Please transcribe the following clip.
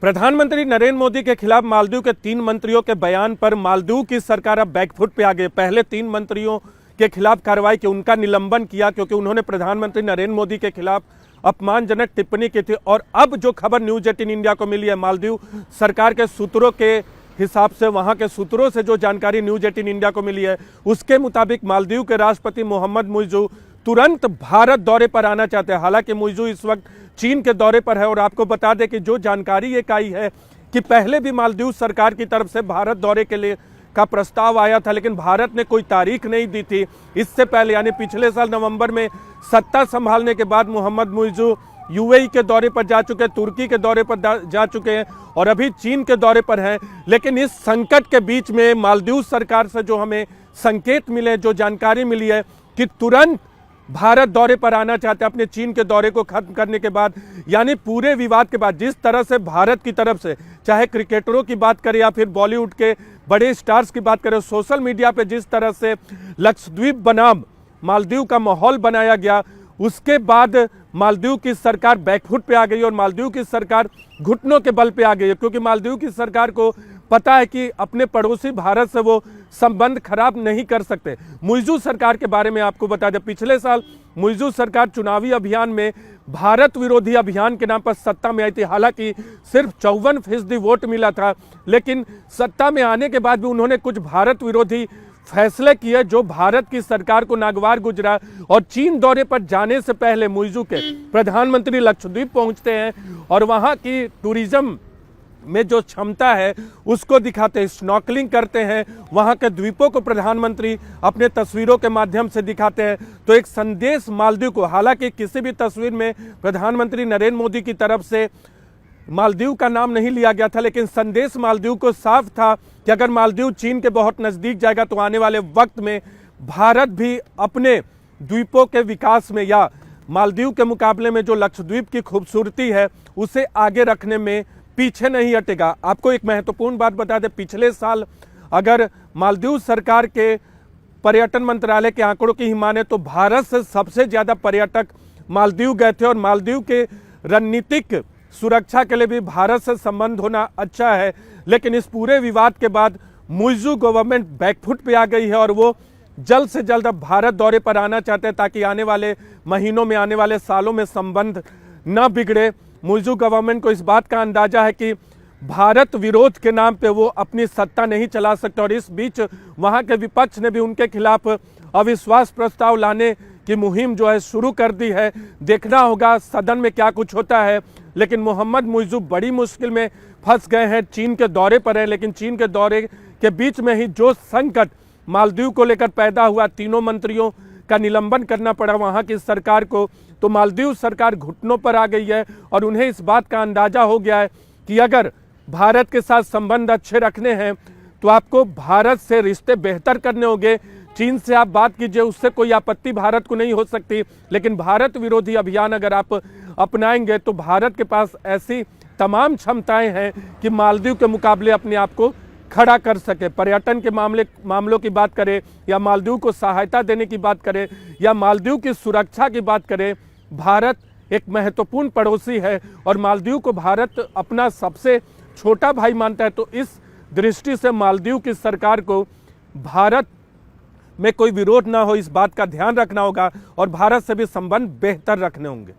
प्रधानमंत्री नरेंद्र मोदी के खिलाफ मालदीव के 3 मंत्रियों के बयान पर मालदीव की सरकार अब बैकफुट पे आ गई। पहले 3 मंत्रियों के खिलाफ कार्रवाई की, उनका निलंबन किया क्योंकि उन्होंने प्रधानमंत्री नरेंद्र मोदी के खिलाफ अपमानजनक टिप्पणी की थी। और अब जो खबर न्यूज 18 इंडिया को मिली है, मालदीव सरकार के सूत्रों के हिसाब से, वहां के सूत्रों से जो जानकारी न्यूज 18 इंडिया को मिली है, उसके मुताबिक मालदीव के राष्ट्रपति मोहम्मद मुइज़्ज़ू तुरंत भारत दौरे पर आना चाहते हैं। हालांकि मुइज़्ज़ू इस वक्त चीन के दौरे पर है। और आपको बता दें कि जो जानकारी एक आई है कि पहले भी मालदीव सरकार की तरफ से भारत दौरे के लिए का प्रस्ताव आया था, लेकिन भारत ने कोई तारीख नहीं दी थी। इससे पहले यानी पिछले साल नवंबर में सत्ता संभालने के बाद मोहम्मद मुइज़्ज़ू यूएई के दौरे पर जा चुके हैं, तुर्की के दौरे पर जा चुके हैं और अभी चीन के दौरे पर हैं। लेकिन इस संकट के बीच में मालदीव सरकार से जो हमें संकेत मिले, जो जानकारी मिली है कि तुरंत भारत दौरे पर आना चाहते हैं अपने चीन के दौरे को खत्म करने के बाद। यानी पूरे विवाद के बाद जिस तरह से भारत की तरफ से, चाहे क्रिकेटरों की बात करें या फिर बॉलीवुड के बड़े स्टार्स की बात करें, सोशल मीडिया पे जिस तरह से लक्षद्वीप बनाम मालदीव का माहौल बनाया गया, उसके बाद मालदीव की सरकार बैकफुट पे आ गई और मालदीव की सरकार घुटनों के बल पे आ गई है। क्योंकि मालदीव की सरकार को पता है कि अपने पड़ोसी भारत से वो संबंध खराब नहीं कर सकते। मुइज़्ज़ू सरकार के बारे में आपको बता दें, पिछले साल मुइज़्ज़ू सरकार चुनावी अभियान में भारत विरोधी अभियान के नाम पर सत्ता में आई थी। हालांकि सिर्फ 54% वोट मिला था, लेकिन सत्ता में आने के बाद भी उन्होंने कुछ भारत विरोधी फैसले किए जो भारत की सरकार को नागवार गुजरा। और चीन दौरे पर जाने से पहले मुइज़्ज़ू के प्रधानमंत्री लक्षद्वीप पहुंचते हैं और वहां की टूरिज्म में जो क्षमता है उसको दिखाते हैं, स्नॉर्कलिंग करते हैं, वहां के द्वीपों को प्रधानमंत्री अपने तस्वीरों के माध्यम से दिखाते हैं। तो एक संदेश मालदीव को, हालांकि किसी भी तस्वीर में प्रधानमंत्री नरेंद्र मोदी की तरफ से मालदीव का नाम नहीं लिया गया था, लेकिन संदेश मालदीव को साफ था कि अगर मालदीव चीन के बहुत नज़दीक जाएगा तो आने वाले वक्त में भारत भी अपने द्वीपों के विकास में या मालदीव के मुकाबले में जो लक्षद्वीप की खूबसूरती है उसे आगे रखने में पीछे नहीं हटेगा। आपको एक महत्वपूर्ण बात बता दें, पिछले साल अगर मालदीव सरकार के पर्यटन मंत्रालय के आंकड़ों की ही माने तो भारत से सबसे ज़्यादा पर्यटक मालदीव गए थे। और मालदीव के रणनीतिक सुरक्षा के लिए भी भारत से संबंध होना अच्छा है। लेकिन इस पूरे विवाद के बाद मुइज़्ज़ू गवर्नमेंट बैकफुट पे आ गई है और वो जल्द से जल्द अब भारत दौरे पर आना चाहते हैं ताकि आने वाले महीनों में, आने वाले सालों में संबंध न बिगड़े। मुइज़्ज़ू गवर्नमेंट को इस बात का अंदाजा है कि भारत विरोध के नाम पे वो अपनी सत्ता नहीं चला सकते। और इस बीच वहाँ के विपक्ष ने भी उनके खिलाफ अविश्वास प्रस्ताव लाने की मुहिम जो है शुरू कर दी है। देखना होगा सदन में क्या कुछ होता है। लेकिन मोहम्मद मुइज़्ज़ू बड़ी मुश्किल में फंस गए हैं, चीन के दौरे पर है। लेकिन चीन के दौरे के बीच में ही जो संकट मालदीव को लेकर पैदा हुआ, तीनों मंत्रियों का निलंबन करना पड़ा वहाँ की सरकार को, तो मालदीव सरकार घुटनों पर आ गई है। और उन्हें इस बात का अंदाजा हो गया है कि अगर भारत के साथ संबंध अच्छे रखने हैं तो आपको भारत से रिश्ते बेहतर करने होंगे। चीन से आप बात कीजिए, उससे कोई आपत्ति भारत को नहीं हो सकती, लेकिन भारत विरोधी अभियान अगर आप अपनाएंगे तो भारत के पास ऐसी तमाम क्षमताएं हैं कि मालदीव के मुकाबले अपने आप को खड़ा कर सके। पर्यटन के मामलों की बात करें या मालदीव को सहायता देने की बात करें या मालदीव की सुरक्षा की बात करें, भारत एक महत्वपूर्ण पड़ोसी है और मालदीव को भारत अपना सबसे छोटा भाई मानता है। तो इस दृष्टि से मालदीव की सरकार को भारत में कोई विरोध ना हो, इस बात का ध्यान रखना होगा और भारत से भी संबंध बेहतर रखने होंगे।